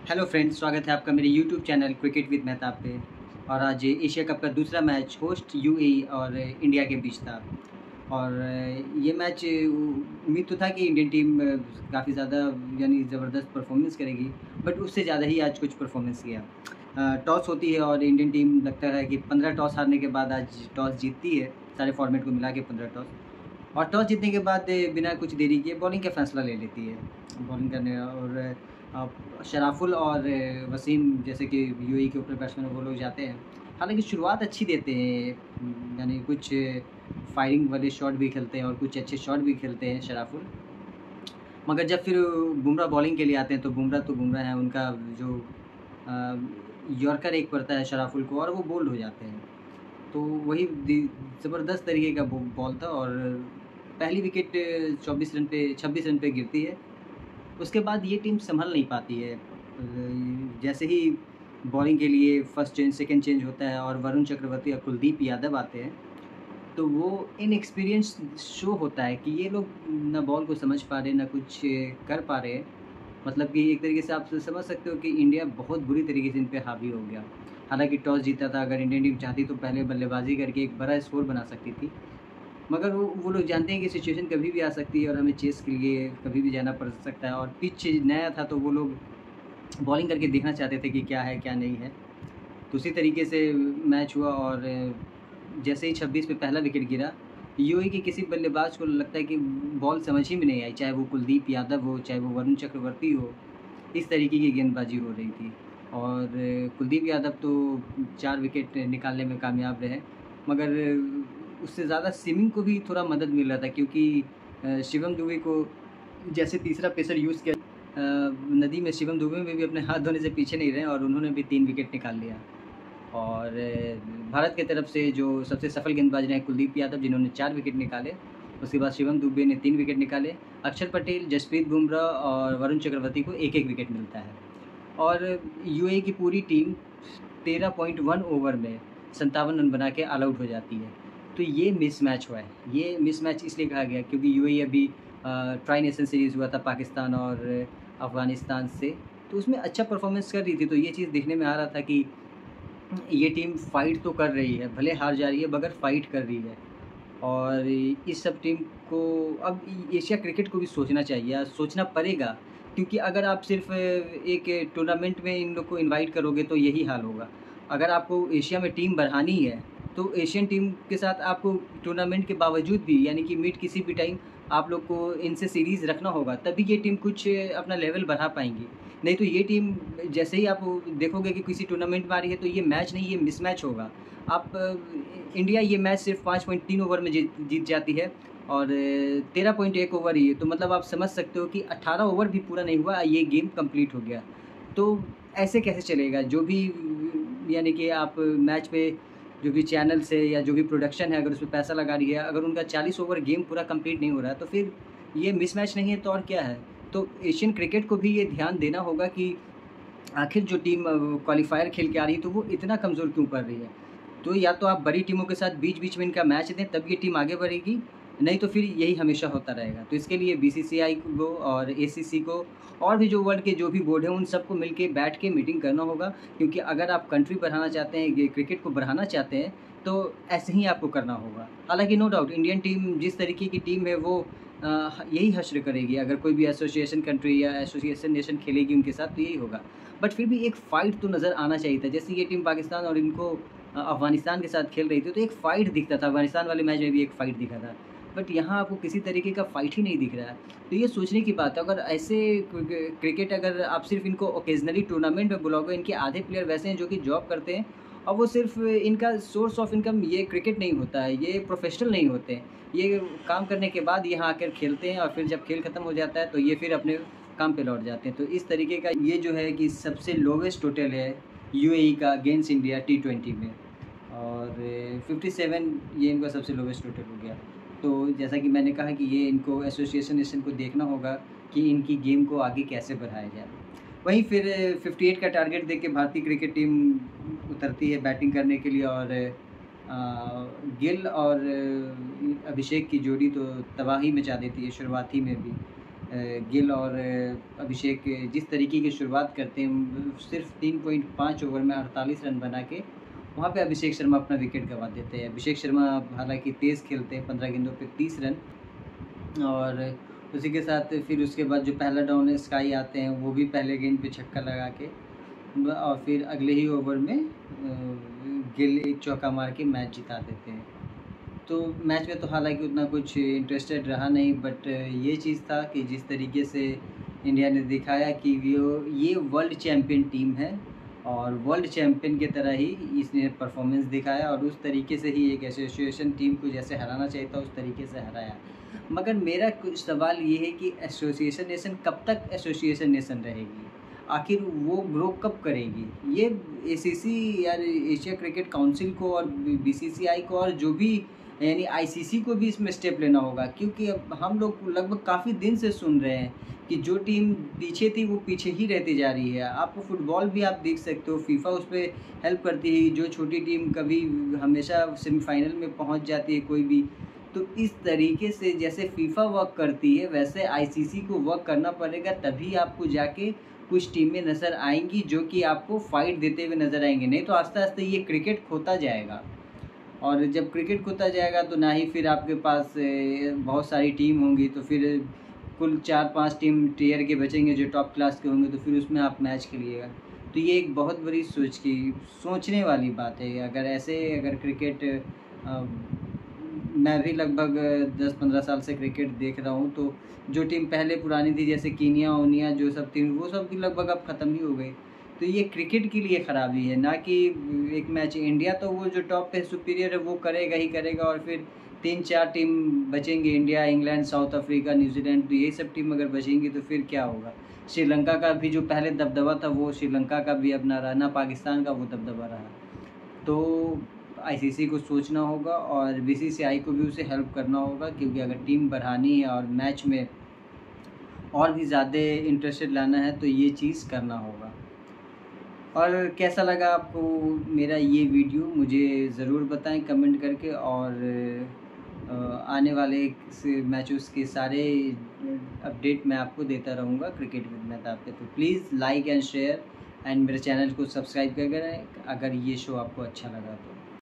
Hello friends, स्वागत है आपका मेरे YouTube channel cricket with Mehtab पे। और आज एशिया कप का दूसरा मैच होस्ट यूएई और इंडिया के बीच था। और ये मैच उम्मीद तो था कि इंडियन टीम काफ़ी ज़्यादा यानी ज़बरदस्त परफॉर्मेंस करेगी, बट उससे ज़्यादा ही आज कुछ परफॉर्मेंस किया। टॉस होती है और इंडियन टीम लगता है कि 15 टॉस हारने के बाद आज टॉस जीतती है, सारे फॉर्मेट को मिला के 15 टॉस। और टॉस जीतने के बाद बिना कुछ देरी किए बॉलिंग का फैसला ले लेती है, बॉलिंग करने। और शराफुल और वसीम जैसे कि यूएई के ऊपर बैट्समैन वो लोग जाते हैं। हालांकि शुरुआत अच्छी देते हैं, यानी कुछ फायरिंग वाले शॉट भी खेलते हैं और कुछ अच्छे शॉट भी खेलते हैं शराफुल। मगर जब फिर बुमराह बॉलिंग के लिए आते हैं तो बुमराह है, उनका जो यॉर्कर एक पड़ता है शराफुल को और वो बोल्ड हो जाते हैं। तो वही ज़बरदस्त तरीके का बॉल था और पहली विकेट 26 रन पे गिरती है। उसके बाद ये टीम संभल नहीं पाती है। जैसे ही बॉलिंग के लिए फर्स्ट चेंज सेकंड चेंज होता है और वरुण चक्रवर्ती और कुलदीप यादव आते हैं, तो वो इनएक्सपीरियंस शो होता है कि ये लोग ना बॉल को समझ पा रहे ना कुछ कर पा रहे। मतलब कि एक तरीके से आप समझ सकते हो कि इंडिया बहुत बुरी तरीके से इन पे हावी हो गया। हालांकि टॉस जीता था, अगर इंडियन टीम चाहती तो पहले बल्लेबाजी करके एक बड़ा स्कोर बना सकती थी। मगर वो लोग जानते हैं कि सिचुएशन कभी भी आ सकती है और हमें चेस के लिए कभी भी जाना पड़ सकता है। और पिच नया था तो वो लोग बॉलिंग करके देखना चाहते थे कि क्या है क्या नहीं है। तो उसी तरीके से मैच हुआ और जैसे ही 26 पे पहला विकेट गिरा, यूएई के किसी बल्लेबाज को लगता है कि बॉल समझ ही में नहीं आई, चाहे वो कुलदीप यादव हो चाहे वो वरुण चक्रवर्ती हो। इस तरीके की गेंदबाजी हो रही थी और कुलदीप यादव तो 4 विकेट निकालने में कामयाब रहे। मगर उससे ज़्यादा सिमिंग को भी थोड़ा मदद मिल रहा था, क्योंकि शिवम दुबे को जैसे तीसरा पेसर यूज़ किया। नदी में शिवम दुबे में भी अपने हाथ धोने से पीछे नहीं रहे और उन्होंने भी 3 विकेट निकाल लिया। और भारत की तरफ से जो सबसे सफल गेंदबाज रहे कुलदीप यादव, जिन्होंने 4 विकेट निकाले। उसके बाद शिवम दुबे ने 3 विकेट निकाले। अक्षर पटेल, जसप्रीत बुमराह और वरुण चक्रवर्ती को एक एक विकेट मिलता है। और यूएई की पूरी टीम 13.1 ओवर में 57 रन बना के ऑल आउट हो जाती है। तो ये मिसमैच हुआ है। ये मिसमैच इसलिए कहा गया क्योंकि यूएई अभी ट्राई नेशन सीरीज़ हुआ था पाकिस्तान और अफ़गानिस्तान से, तो उसमें अच्छा परफॉर्मेंस कर रही थी। तो ये चीज़ देखने में आ रहा था कि ये टीम फ़ाइट तो कर रही है, भले हार जा रही है मगर फ़ाइट कर रही है। और इस सब टीम को अब एशिया क्रिकेट को भी सोचना चाहिए या सोचना पड़ेगा, क्योंकि अगर आप सिर्फ एक टूर्नामेंट में इन लोग को इनवाइट करोगे तो यही हाल होगा। अगर आपको एशिया में टीम बढ़ानी है तो एशियन टीम के साथ आपको टूर्नामेंट के बावजूद भी, यानी कि मिड किसी भी टाइम आप लोग को इनसे सीरीज़ रखना होगा, तभी ये टीम कुछ अपना लेवल बढ़ा पाएंगी। नहीं तो ये टीम जैसे ही आप देखोगे कि किसी टूर्नामेंट में आ रही है तो ये मैच नहीं, ये मिसमैच होगा। आप इंडिया ये मैच सिर्फ 5.3 ओवर में जीत जाती है और 13.1 ओवर ही है, तो मतलब आप समझ सकते हो कि 18 ओवर भी पूरा नहीं हुआ ये गेम कंप्लीट हो गया। तो ऐसे कैसे चलेगा? जो भी यानी कि आप मैच पे जो भी चैनल से या जो भी प्रोडक्शन है, अगर उस पर पैसा लगा रही है, अगर उनका 40 ओवर गेम पूरा कंप्लीट नहीं हो रहा है तो फिर ये मिसमैच नहीं है तो और क्या है? तो एशियन क्रिकेट को भी ये ध्यान देना होगा कि आखिर जो टीम क्वालीफायर खेल के आ रही है तो वो इतना कमज़ोर क्यों पड़ रही है। तो या तो आप बड़ी टीमों के साथ बीच-बीच में इनका मैच दें, तब ये टीम आगे बढ़ेगी, नहीं तो फिर यही हमेशा होता रहेगा। तो इसके लिए बीसीसीआई को और एसीसी को और भी जो वर्ल्ड के जो भी बोर्ड हैं उन सबको मिल के बैठ के मीटिंग करना होगा, क्योंकि अगर आप कंट्री बढ़ाना चाहते हैं, ये क्रिकेट को बढ़ाना चाहते हैं, तो ऐसे ही आपको करना होगा। हालाँकि नो डाउट इंडियन टीम जिस तरीके की टीम है वो यही हश्र करेगी। अगर कोई भी एसोसिएशन कंट्री या एसोसिएशन नेशन खेलेगी उनके साथ तो यही होगा। बट फिर भी एक फ़ाइट तो नज़र आना चाहिए था। जैसे ये टीम पाकिस्तान और इनको अफ़गानिस्तान के साथ खेल रही थी तो एक फ़ाइट दिखता था। अफ़गानिस्तान वाले मैच में भी एक फ़ाइट दिखा था, बट यहाँ आपको किसी तरीके का फ़ाइट ही नहीं दिख रहा है। तो ये सोचने की बात है, अगर ऐसे क्रिकेट अगर आप सिर्फ इनको ओकेजनली टूर्नामेंट में बुलाओगे, इनके आधे प्लेयर वैसे हैं जो कि जॉब करते हैं और वो सिर्फ इनका सोर्स ऑफ इनकम ये क्रिकेट नहीं होता है, ये प्रोफेशनल नहीं होते हैं। ये काम करने के बाद यहाँ आकर खेलते हैं और फिर जब खेल ख़त्म हो जाता है तो ये फिर अपने काम पे लौट जाते हैं। तो इस तरीके का ये जो है कि सबसे लोवेस्ट टोटल है यूएई का अगेंस्ट इंडिया टी20 में, और 57 ये इनका सबसे लोवेस्ट टोटल हो गया। तो जैसा कि मैंने कहा कि ये इनको एसोसिएशन नेशन को देखना होगा कि इनकी गेम को आगे कैसे बढ़ाया जाए। वहीं फिर 58 का टारगेट देके भारतीय क्रिकेट टीम उतरती है बैटिंग करने के लिए और गिल और अभिषेक की जोड़ी तो तबाही मचा देती है शुरुआत ही में भी। गिल और अभिषेक जिस तरीके की शुरुआत करते हैं, सिर्फ 3.5 ओवर में 48 रन बना के वहाँ पे अभिषेक शर्मा अपना विकेट गंवा देते हैं। अभिषेक शर्मा हालांकि तेज़ खेलते हैं, 15 गेंदों पे 30 रन, और उसी के साथ फिर उसके बाद जो पहला डाउन है स्काई आते हैं, वो भी पहले गेंद पे छक्का लगा के और फिर अगले ही ओवर में गिल एक चौका मार के मैच जिता देते हैं। तो मैच में तो हालांकि उतना कुछ इंटरेस्टेड रहा नहीं, बट ये चीज़ था कि जिस तरीके से इंडिया ने दिखाया कि ये वर्ल्ड चैम्पियन टीम है और वर्ल्ड चैम्पियन की तरह ही इसने परफॉर्मेंस दिखाया, और उस तरीके से ही एक एसोसिएशन टीम को जैसे हराना चाहिए था उस तरीके से हराया। मगर मेरा कुछ सवाल ये है कि एसोसिएशन नेशन कब तक एसोसिएशन नेशन रहेगी, आखिर वो ग्रो कब करेगी? ये एसीसी या एशिया क्रिकेट काउंसिल को और बीसीसीआई को और जो भी यानी आईसीसी को भी इसमें स्टेप लेना होगा, क्योंकि अब हम लोग लगभग काफ़ी दिन से सुन रहे हैं कि जो टीम पीछे थी वो पीछे ही रहती जा रही है। आपको फुटबॉल भी आप देख सकते हो, फीफा उस पर हेल्प करती है, जो छोटी टीम कभी हमेशा सेमीफाइनल में पहुंच जाती है कोई भी। तो इस तरीके से जैसे फीफा वर्क करती है वैसे आईसीसी को वर्क करना पड़ेगा, तभी आपको जाके कुछ टीमें नज़र आएंगी जो कि आपको फाइट देते हुए नज़र आएंगे। नहीं तो आस्ते आस्ते ये क्रिकेट खोता जाएगा, और जब क्रिकेट खोता जाएगा तो ना ही फिर आपके पास बहुत सारी टीम होंगी, तो फिर कुल 4-5 टीम टीयर के बचेंगे जो टॉप क्लास के होंगे, तो फिर उसमें आप मैच खेलिएगा। तो ये एक बहुत बड़ी सोचने वाली बात है। अगर क्रिकेट मैं भी लगभग 10-15 साल से क्रिकेट देख रहा हूँ, तो जो टीम पहले पुरानी थी जैसे कीनिया ओनिया जो सब थी वो सब भी लगभग अब ख़त्म ही हो गई। तो ये क्रिकेट के लिए ख़राबी है, ना कि एक मैच। इंडिया तो वो जो टॉप पे सुपीरियर है वो करेगा ही करेगा, और फिर 3-4 टीम बचेंगी, India, England, South Africa, New Zealand, तो यही सब टीम अगर बचेंगी तो फिर क्या होगा? श्रीलंका का भी जो पहले दबदबा था वो श्रीलंका का भी अब ना रहा, ना पाकिस्तान का वो दबदबा रहा। तो आईसीसी को सोचना होगा और बीसीसीआई को भी उसे हेल्प करना होगा, क्योंकि अगर टीम बढ़ानी है और मैच में और भी ज़्यादा इंटरेस्टेड लाना है तो ये चीज़ करना होगा। और कैसा लगा आपको मेरा ये वीडियो, मुझे ज़रूर बताएं कमेंट करके, और आने वाले मैचेस के सारे अपडेट मैं आपको देता रहूँगा क्रिकेट विद मेहताब पे। तो please like and share and मेरे चैनल को सब्सक्राइब करें अगर ये शो आपको अच्छा लगा तो।